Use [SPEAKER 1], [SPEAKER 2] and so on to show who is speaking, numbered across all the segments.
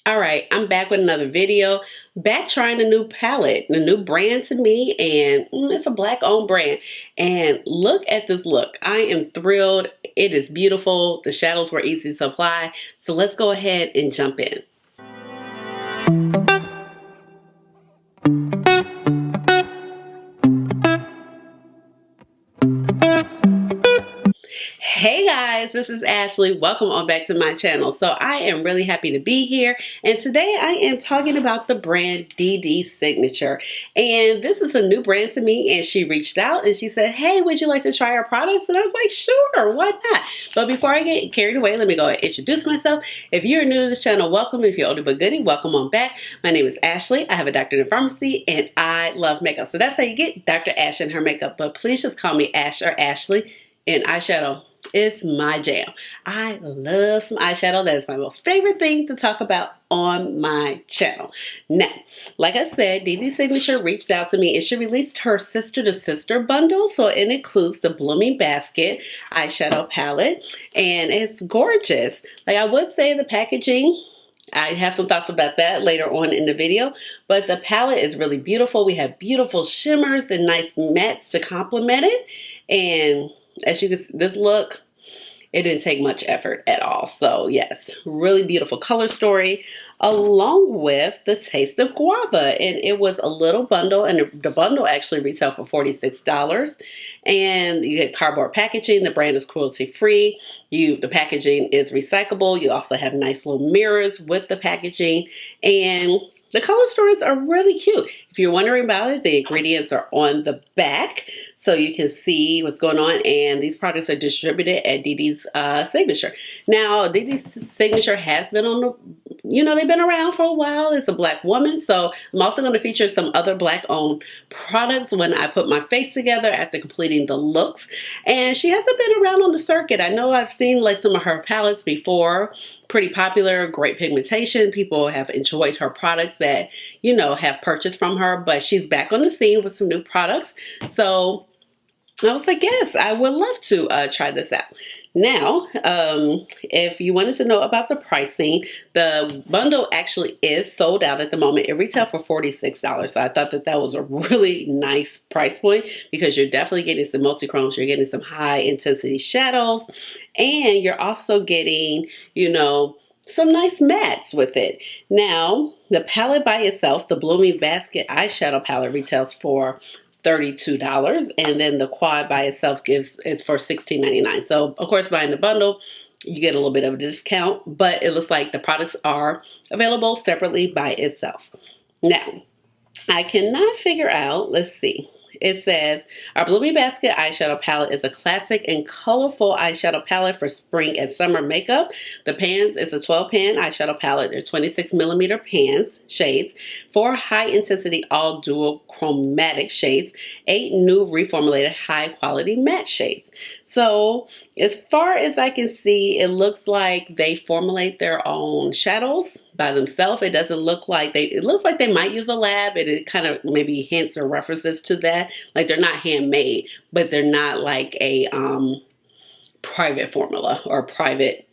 [SPEAKER 1] All right, I'm back with another video. Back trying a new palette, a new brand to me, and it's a black owned brand. And look at this look. I am thrilled. It is beautiful. The shadows were easy to apply. So let's go ahead and jump in. Hey guys, this is Ashley. Welcome on back to my channel. So I am really happy to be here, and today I am talking about the brand Dede Signature. And this is a new brand to me, and she reached out and she said, hey, would you like to try our products? And I was like, sure, why not? But before I get carried away, let me go and introduce myself. If you're new to this channel, welcome. If you're older but goodie, welcome on back. My name is Ashley. I have a doctorate in pharmacy and I love makeup. So that's how you get Dr. Ash and her makeup. But please just call me Ash or Ashley. And eyeshadow, it's my jam. I love some eyeshadow. That is my most favorite thing to talk about on my channel. Now, like I said, Dede Signature reached out to me and she released her sister to sister bundle. So it includes the Blooming Basket eyeshadow palette, and it's gorgeous. Like, I would say the packaging, I have some thoughts about that later on in the video, but the palette is really beautiful. We have beautiful shimmers and nice mattes to complement it. And as you can see, this look, it didn't take much effort at all. So yes, really beautiful color story, along with the taste of guava. And it was a little bundle, and the bundle actually retailed for $46. And you get cardboard packaging. The brand is cruelty free. The packaging is recyclable. You also have nice little mirrors with the packaging, and the color stories are really cute. If you're wondering about it, the ingredients are on the back, so you can see what's going on. And these products are distributed at Dede's Signature. Now, Dede's Signature has been on the, they've been around for a while. It's a black woman, so I'm also going to feature some other black-owned products when I put my face together after completing the looks. And she hasn't been around on the circuit. I know I've seen like some of her palettes before. Pretty popular, great pigmentation. People have enjoyed her products that, have purchased from her, but she's back on the scene with some new products. So I was like, yes, I would love to try this out. Now, if you wanted to know about the pricing, the bundle actually is sold out at the moment. It retailed for $46. So I thought that was a really nice price point, because you're definitely getting some multi-chromes, you're getting some high intensity shadows, and you're also getting, some nice mattes with it. Now, the palette by itself, the Blooming Basket eyeshadow palette, retails for $32, and then the quad by itself is for $16.99. So of course, buying the bundle, you get a little bit of a discount, but it looks like the products are available separately by itself. Now, I cannot figure out, let's see. It says, our Blooming Basket eyeshadow palette is a classic and colorful eyeshadow palette for spring and summer makeup. The pans is a 12-pan eyeshadow palette. They're 26mm pans, shades, 4 high-intensity all dual chromatic shades, 8 new reformulated high-quality matte shades. So as far as I can see, it looks like they formulate their own shadows by themselves. It doesn't look like it looks like they might use a lab, and it kind of maybe hints or references to that. Like, they're not handmade, but they're not like a private formula or private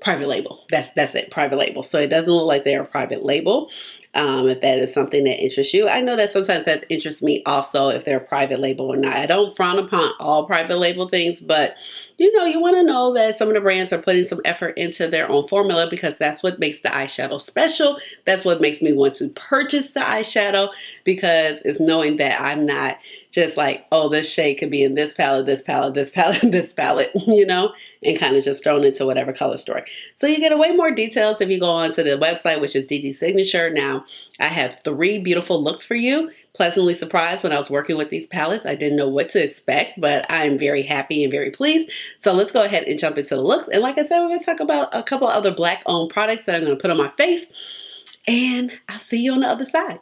[SPEAKER 1] label. That's it, private label. So it doesn't look like they're a private label. If that is something that interests you. I know that sometimes that interests me also, if they're a private label or not. I don't frown upon all private label things, but you want to know that some of the brands are putting some effort into their own formula, because that's what makes the eyeshadow special. That's what makes me want to purchase the eyeshadow, because it's knowing that I'm not just like, oh, this shade could be in this palette, this palette, this palette, this palette, and kind of just thrown into whatever color story. So you get way more details if you go onto the website, which is Dede Signature. Now, I have 3 beautiful looks for you. Pleasantly surprised when I was working with these palettes. I didn't know what to expect, but I'm very happy and very pleased. So let's go ahead and jump into the looks. And like I said, we're going to talk about a couple other black-owned products that I'm going to put on my face. And I'll see you on the other side.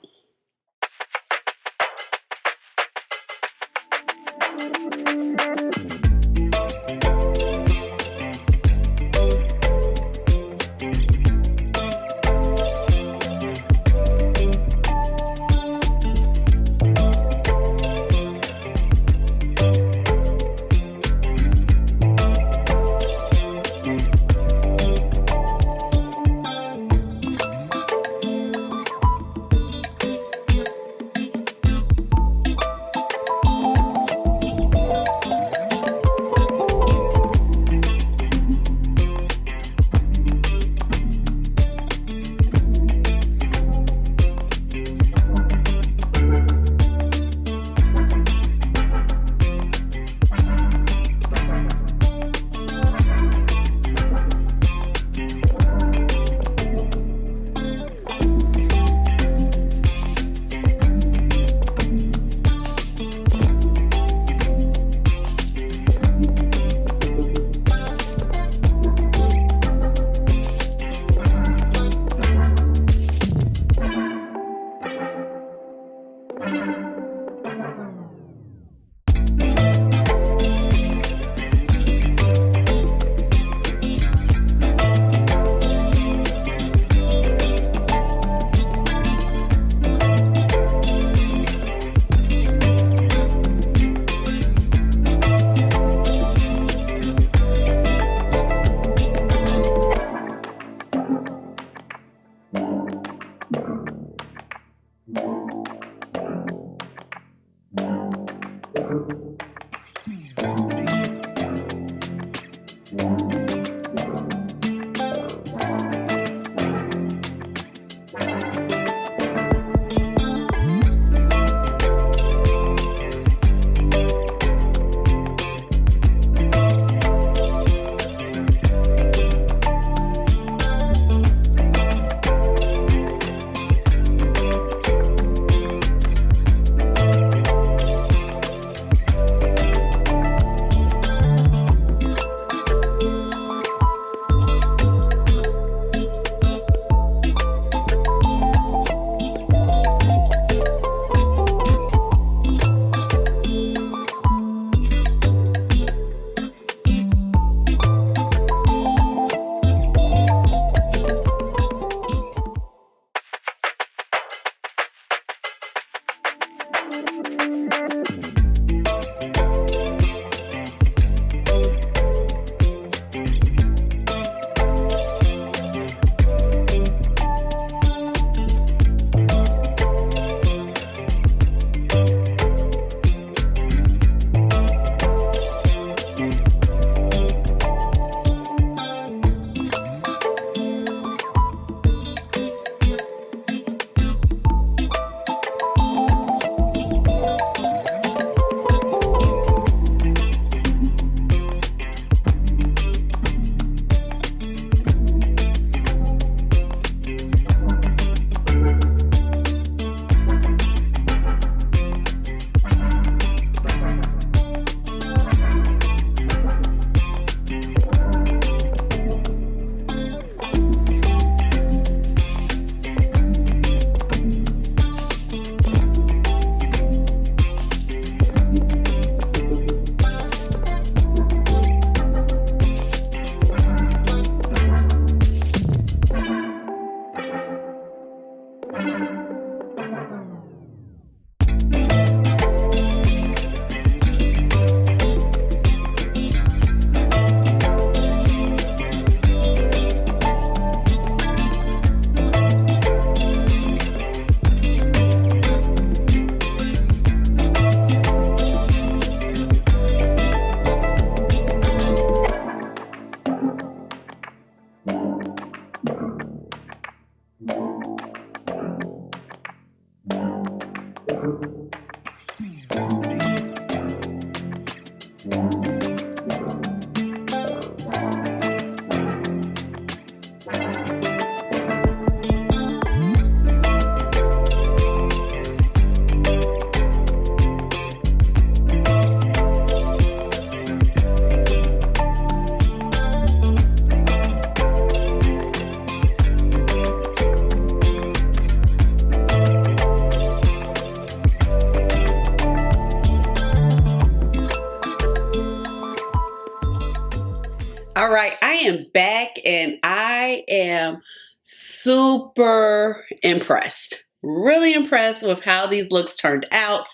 [SPEAKER 1] All right, I am back and I am super impressed. Really impressed with how these looks turned out.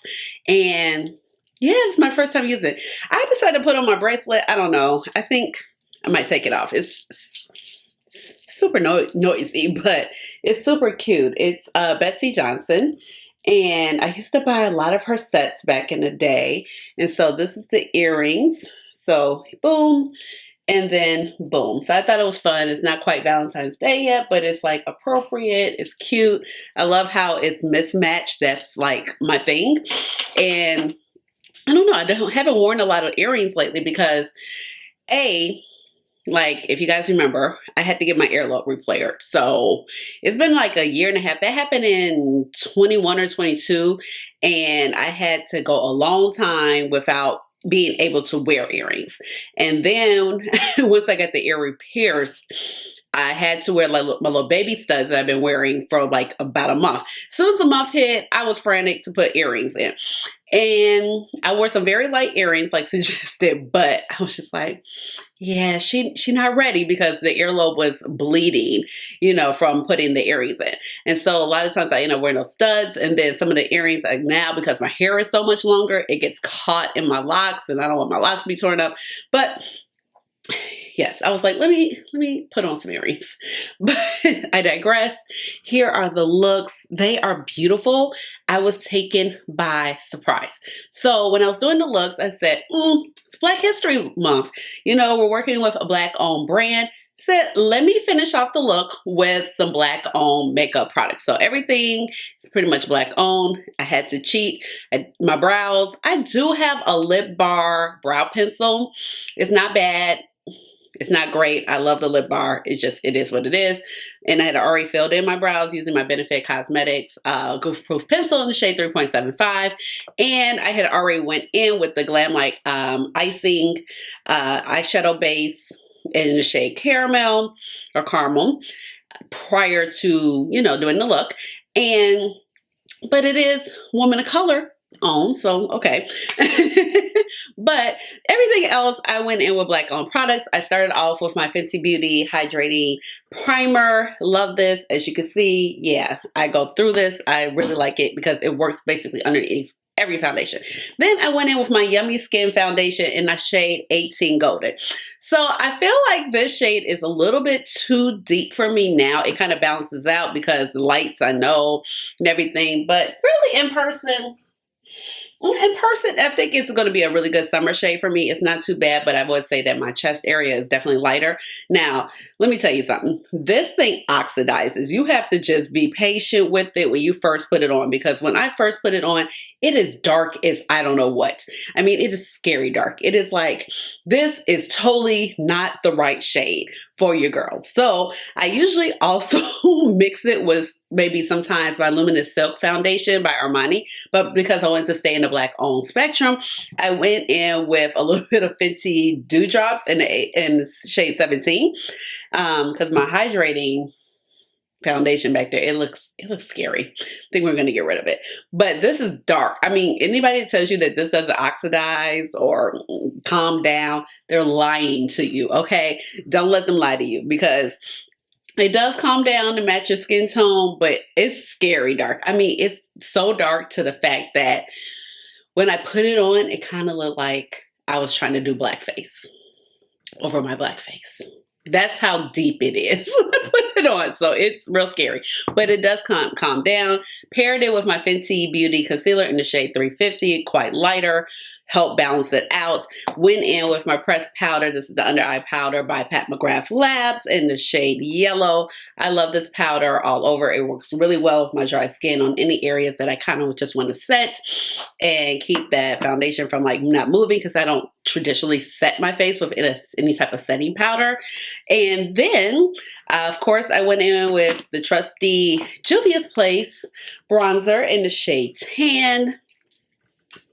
[SPEAKER 1] And yeah, it's my first time using it. I decided to put on my bracelet. I don't know. I think I might take it off. It's super noisy, but it's super cute. It's Betsy Johnson. And I used to buy a lot of her sets back in the day. And so this is the earrings. So boom. And then boom. So I thought it was fun. It's not quite Valentine's Day yet, but it's like appropriate. It's cute. I love how it's mismatched. That's like my thing. And I don't know. I haven't worn a lot of earrings lately because like, if you guys remember, I had to get my earlobe repaired. So it's been like a year and a half. That happened in 21 or 22. And I had to go a long time without being able to wear earrings. And then once I got the ear repairs, I had to wear like my little baby studs that I've been wearing for like about a month. As soon as the month hit, I was frantic to put earrings in. And I wore some very light earrings like suggested, but I was just like, yeah, she not ready because the earlobe was bleeding, you know, from putting the earrings in. And so a lot of times I end up wearing those studs, and then some of the earrings, like now because my hair is so much longer, it gets caught in my locks and I don't want my locks to be torn up. But yes, I was like, let me put on some earrings. But I digress. Here are the looks. They are beautiful. I was taken by surprise. So when I was doing the looks, I said, it's Black History Month. You know, we're working with a Black-owned brand. Said, let me finish off the look with some Black-owned makeup products. So everything is pretty much Black-owned. I had to cheat. My brows. I do have a Lip Bar brow pencil. It's not bad. It's not great. I love the Lip Bar. It is what it is. And I had already filled in my brows using my Benefit Cosmetics Goof Proof Pencil in the shade 3.75. And I had already went in with the Glam Like Icing eyeshadow base in the shade Caramel or Caramel prior to, you know, doing the look. But it is woman of color owned, so okay. But everything else, I went in with Black-owned products. I started off with my Fenty Beauty Hydrating Primer. Love this. As you can see, yeah, I go through this. I really like it because it works basically underneath every foundation. Then I went in with my Yummy Skin Foundation in the shade 18 Golden. So I feel like this shade is a little bit too deep for me now. It kind of balances out because the lights, I know, and everything. But really in person, I think it's going to be a really good summer shade for me. It's not too bad, but I would say that my chest area is definitely lighter. Now, let me tell you something. This thing oxidizes. You have to just be patient with it when you first put it on, because when I first put it on, it is dark as I don't know what. I mean, it is scary dark. It is like, this is totally not the right shade for your girls. So I usually also mix it with maybe sometimes my Luminous Silk Foundation by Armani, but because I wanted to stay in the Black-owned spectrum, I went in with a little bit of Fenty Dewdrops in shade 17, because my Hydrating foundation back there, it looks scary. I think we're going to get rid of it. But this is dark. I mean, anybody that tells you that this doesn't oxidize or calm down, they're lying to you, okay? Don't let them lie to you, because it does calm down to match your skin tone, but it's scary dark. I mean, it's so dark to the fact that when I put it on, it kind of looked like I was trying to do blackface over my black face. That's how deep it is when I put it on. So it's real scary, but it does calm down. Paired it with my Fenty Beauty Concealer in the shade 350, quite lighter, help balance it out. Went in with my pressed powder. This is the under eye powder by McGrath Labs in the shade Yellow. I love this powder all over. It works really well with my dry skin on any areas that I kind of just want to set and keep that foundation from like not moving, because I don't traditionally set my face with any type of setting powder. And then, of course, I went in with the trusty Juvia's Place bronzer in the shade Tan.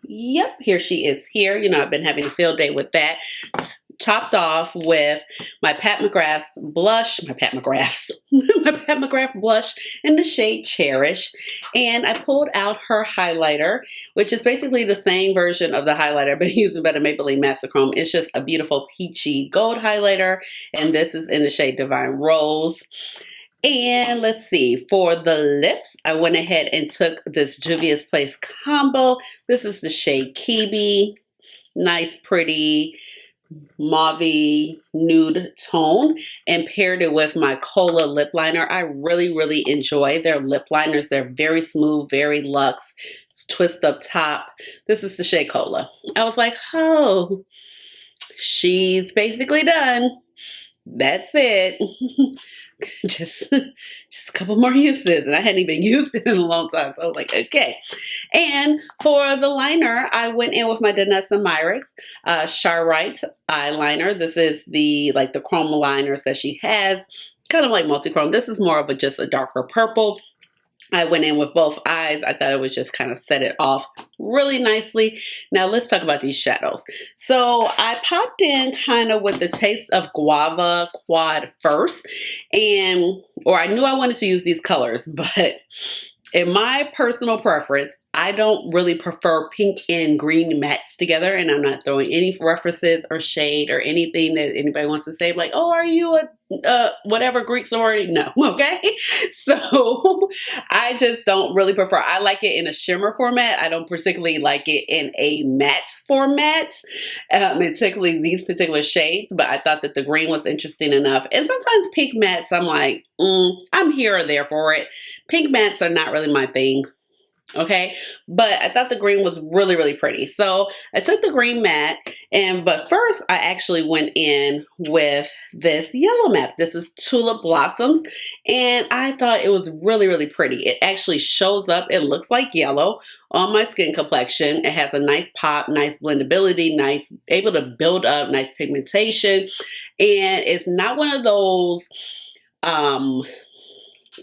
[SPEAKER 1] Yep, here she is here. You know, I've been having a field day with that. topped off with my Pat McGrath's blush, my Pat McGrath blush in the shade Cherish. And I pulled out her highlighter, which is basically the same version of the highlighter I've been using by the Maybelline Master Chrome. It's just a beautiful peachy gold highlighter. And this is in the shade Divine Rose. And let's see, for the lips, I went ahead and took this Juvia's Place combo. This is the shade Kiwi. Nice, pretty, mauve nude tone, and paired it with my Cola lip liner. I really enjoy their lip liners. They're very smooth, very luxe, twist up top. This is the shade Cola. I was like, oh, she's basically done. That's it. just a couple more uses, and I hadn't even used it in a long time, so I was like, okay. And for the liner, I went in with my Danessa Myricks Charite eyeliner. This is the chrome liners that she has, kind of like multi-chrome. This is more of just a darker purple. I went in with both eyes. I thought it would just kind of set it off really nicely. Now let's talk about these shadows. So I popped in kind of with the Taste of Guava quad first, or I knew I wanted to use these colors, but in my personal preference, I don't really prefer pink and green mattes together, and I'm not throwing any references or shade or anything that anybody wants to say, like, oh, are you a whatever Greek sorority? No, okay? So I just don't really prefer. I like it in a shimmer format. I don't particularly like it in a matte format, particularly these particular shades, but I thought that the green was interesting enough. And sometimes pink mattes, I'm like, I'm here or there for it. Pink mattes are not really my thing. Okay, but I thought the green was really pretty. So I took the green matte, but first I actually went in with this yellow matte. This is Tulip Blossoms, and I thought it was really pretty. It actually shows up, it looks like yellow on my skin complexion. It has a nice pop, nice blendability, nice, able to build up, nice pigmentation, and it's not one of those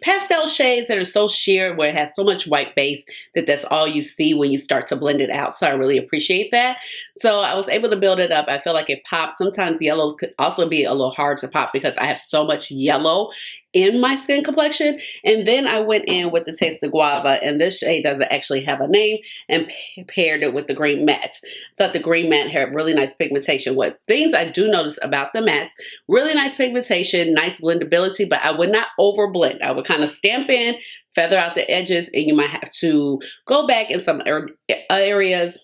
[SPEAKER 1] pastel shades that are so sheer where it has so much white base that that's all you see when you start to blend it out. So I really appreciate that. So I was able to build it up. I feel like it pops. Sometimes yellows could also be a little hard to pop because I have so much yellow in my skin complexion. And then I went in with the Taste of Guava, and this shade doesn't actually have a name, and paired it with the green matte. I thought the green matte had really nice pigmentation. What things I do notice about the mattes, really nice pigmentation, nice blendability, but I would not over blend. I would kind of stamp in, feather out the edges, and you might have to go back in some areas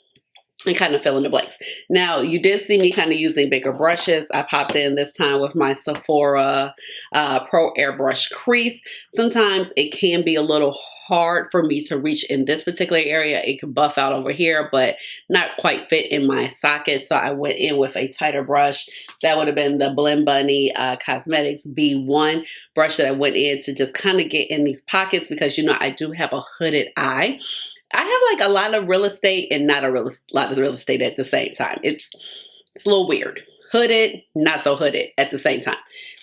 [SPEAKER 1] and kind of fill in the blanks. Now, you did see me kind of using bigger brushes. I popped in this time with my Sephora Pro Airbrush Crease. Sometimes it can be a little hard for me to reach in this particular area. It can buff out over here, but not quite fit in my socket. So I went in with a tighter brush. That would have been the Blend Bunny Cosmetics B1 brush that I went in to just kind of get in these pockets, because you know I do have a hooded eye. I have like a lot of real estate and not a lot of real estate at the same time. It's a little weird. Hooded, not so hooded at the same time.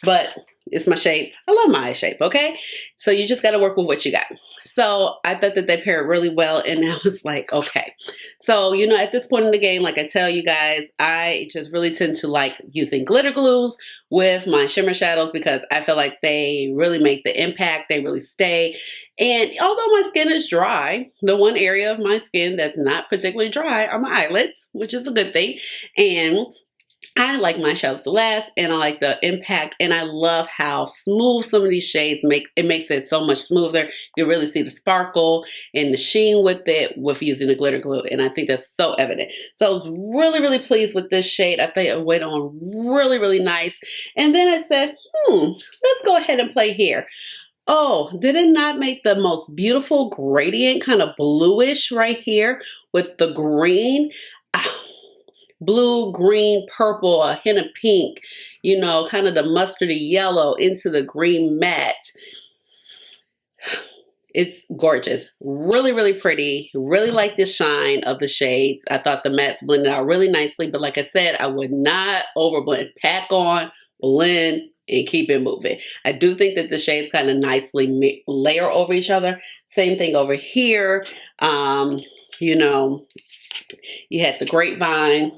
[SPEAKER 1] But it's my shape. I love my eye shape, okay? So you just got to work with what you got. So I thought that they paired really well, and I was like, okay. So, you know, at this point in the game, like I tell you guys, I just really tend to like using glitter glues with my shimmer shadows because I feel like they really make the impact. They really stay. And although my skin is dry, the one area of my skin that's not particularly dry are my eyelids, which is a good thing. And I like my shadows to last, and I like the impact, and I love how smooth some of these shades make. It makes it so much smoother. You really see the sparkle and the sheen with it with using the glitter glue, and I think that's so evident. So I was really pleased with this shade. I think it went on really nice. And then I said, let's go ahead and play here. Oh, did it not make the most beautiful gradient, kind of bluish right here with the green? Blue, green, purple, a hint of pink, you know, kind of the mustardy yellow into the green matte. It's gorgeous. Really pretty. Really like the shine of the shades. I thought the mattes blended out really nicely, but like I said, I would not overblend. Pack on, blend, and keep it moving. I do think that the shades kind of nicely layer over each other. Same thing over here. You know, you had the grapevine.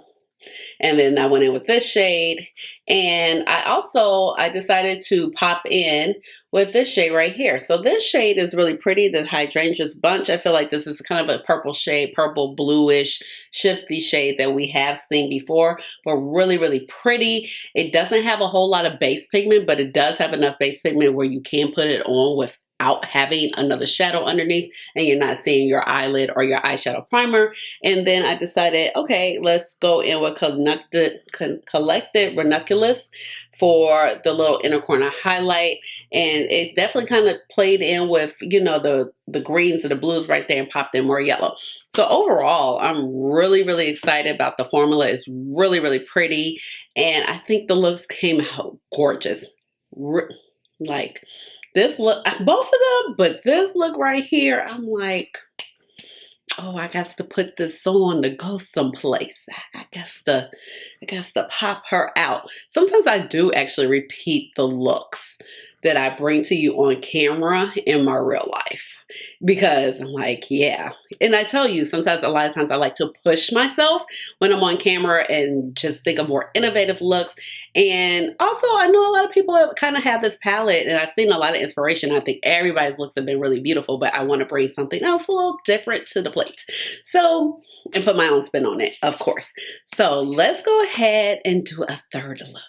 [SPEAKER 1] And then I went in with this shade. And I decided to pop in with this shade right here. So this shade is really pretty, the Hydrangeas Bunch. I feel like this is kind of a purple shade, purple bluish shifty shade that we have seen before, but really, really pretty. It doesn't have a whole lot of base pigment, but it does have enough base pigment where you can put it on without having another shadow underneath, and you're not seeing your eyelid or your eyeshadow primer. And then I decided, okay, let's go in with Collected Ranunculus for the little inner corner highlight. And it definitely kind of played in with, you know, the greens and the blues right there and popped in more yellow. So overall, I'm really, really excited about the formula. It's really, really pretty. And I think the looks came out gorgeous. Like this look, both of them, but this look right here, I'm like, oh, I got to put this on to go someplace. I got to pop her out. Sometimes I do actually repeat the looks that I bring to you on camera in my real life, because I'm like, yeah. And I tell you, sometimes, a lot of times I like to push myself when I'm on camera and just think of more innovative looks. And also, I know a lot of people kind of have this palette, and I've seen a lot of inspiration. I think everybody's looks have been really beautiful, but I want to bring something else a little different to the plate. So, and put my own spin on it, of course. So let's go ahead and do a third look.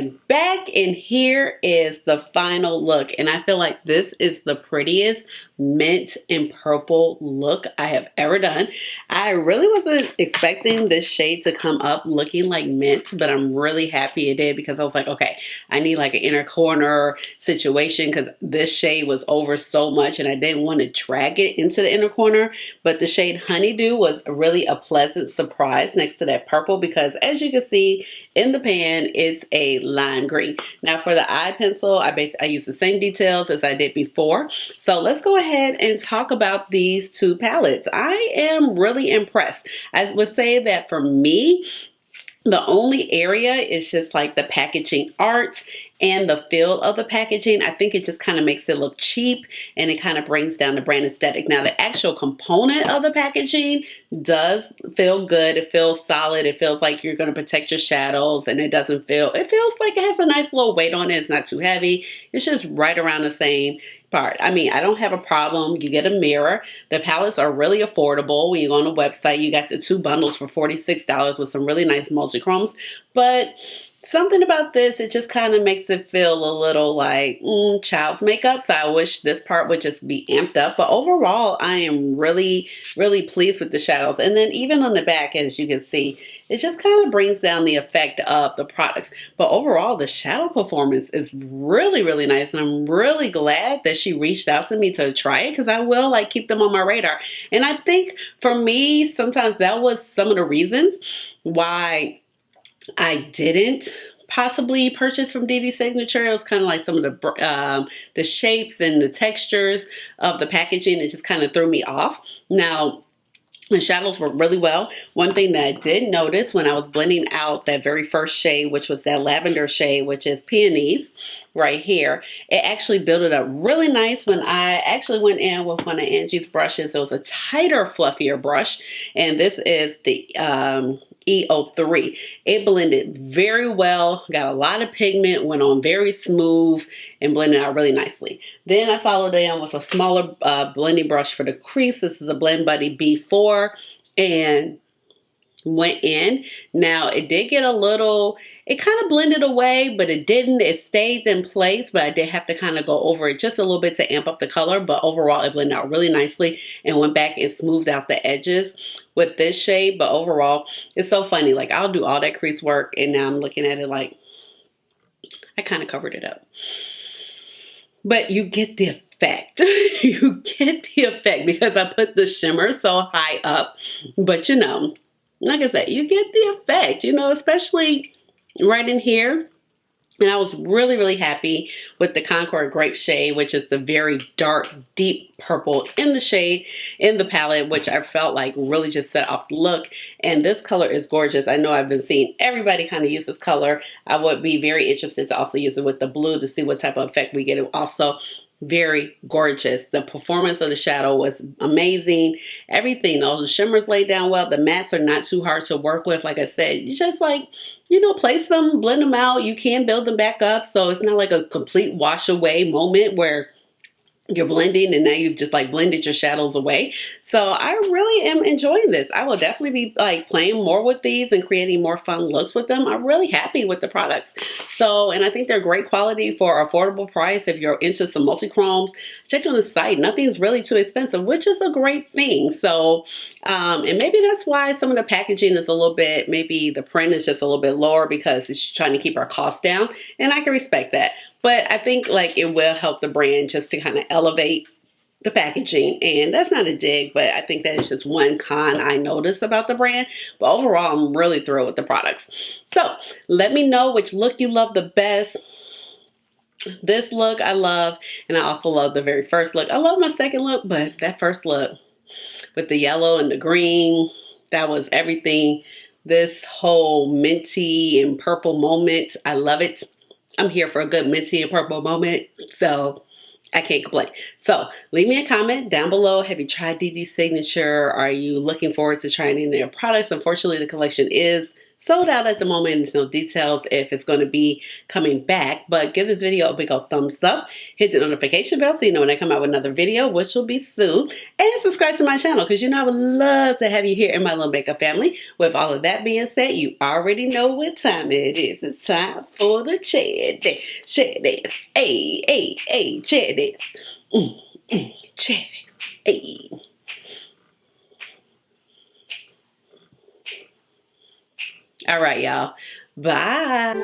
[SPEAKER 1] am back, and here is the final look. And I feel like this is the prettiest mint and purple look I have ever done. I really wasn't expecting this shade to come up looking like mint, but I'm really happy it did, because I was like, okay, I need like an inner corner situation, because this shade was over so much and I didn't want to drag it into the inner corner. But the shade Honeydew was really a pleasant surprise next to that purple, because as you can see in the pan, it's a lime green. Now for the eye pencil, I used the same details as I did before. So let's go ahead and talk about these two palettes. I am really impressed. I would say that for me, the only area is just like the packaging art and the feel of the packaging. I think it just kind of makes it look cheap, and it kind of brings down the brand aesthetic. Now, the actual component of the packaging does feel good. It feels solid. It feels like you're going to protect your shadows, and it feels like it has a nice little weight on it. It's not too heavy. It's just right around the same part. I mean, I don't have a problem. You get a mirror. The palettes are really affordable. When you go on the website, you got the 2 bundles for $46 with some really nice multi-chromes. But something about this, it just kind of makes it feel a little like child's makeup. So I wish this part would just be amped up. But overall, I am really, really pleased with the shadows. And then even on the back, as you can see, it just kind of brings down the effect of the products. But overall, the shadow performance is really, really nice. And I'm really glad that she reached out to me to try it, because I will like keep them on my radar. And I think for me, sometimes that was some of the reasons why I didn't possibly purchase from Dede Signature. It was kind of like some of the shapes and the textures of the packaging. It just kind of threw me off. Now, the shadows work really well. One thing that I did notice when I was blending out that very first shade, which was that lavender shade, which is Peonies right here, it actually built it up really nice when I actually went in with one of Angie's brushes. It was a tighter, fluffier brush, and this is the E03. It blended very well, got a lot of pigment, went on very smooth, and blended out really nicely. Then I followed in with a smaller blending brush for the crease. This is a Blend Buddy B4, and went in. Now it did get a little, it kind of blended away, but it didn't. It stayed in place, but I did have to kind of go over it just a little bit to amp up the color. But overall, it blended out really nicely and went back and smoothed out the edges with this shade. But overall, it's so funny. Like, I'll do all that crease work, and now I'm looking at it like I kind of covered it up. But you get the effect. You get the effect because I put the shimmer so high up. But you know, like I said, you get the effect, you know, especially right in here. And I was really, really happy with the Concord Grape shade, which is the very dark, deep purple in the shade, in the palette, which I felt like really just set off the look. And this color is gorgeous. I know I've been seeing everybody kind of use this color. I would be very interested to also use it with the blue to see what type of effect we get. It also very gorgeous. The performance of the shadow was amazing. Everything, all the shimmers laid down well. The mattes are not too hard to work with. Like I said, you just like, you know, place them, blend them out. You can build them back up. So it's not like a complete wash away moment where you're blending and now you've just like blended your shadows away. So I really am enjoying this. I will definitely be like playing more with these and creating more fun looks with them. I'm really happy with the products. So, and I think they're great quality for an affordable price. If you're into some multi-chromes, check on the site. Nothing's really too expensive, which is a great thing. So, and maybe that's why some of the packaging is a little bit, maybe the print is just a little bit lower because it's trying to keep our costs down. And I can respect that. But I think like it will help the brand just to kind of elevate the packaging. And that's not a dig, but I think that is just one con I noticed about the brand. But overall, I'm really thrilled with the products. So let me know which look you love the best. This look I love, and I also love the very first look. I love my second look, but that first look with the yellow and the green, that was everything. This whole minty and purple moment, I love it. I'm here for a good minty and purple moment, so I can't complain. So leave me a comment down below. Have you tried Dede Signature? Are you looking forward to trying any of their products? Unfortunately, the collection is sold out at the moment. There's no details if it's going to be coming back, but give this video a big old thumbs up. Hit the notification bell so you know when I come out with another video, which will be soon. And subscribe to my channel because you know I would love to have you here in my little makeup family. With all of that being said, you already know what time it is. It's time for the chair dance. Chair dance. Hey, hey, hey, chair dance. Chair dance. Hey. All right, y'all. Bye.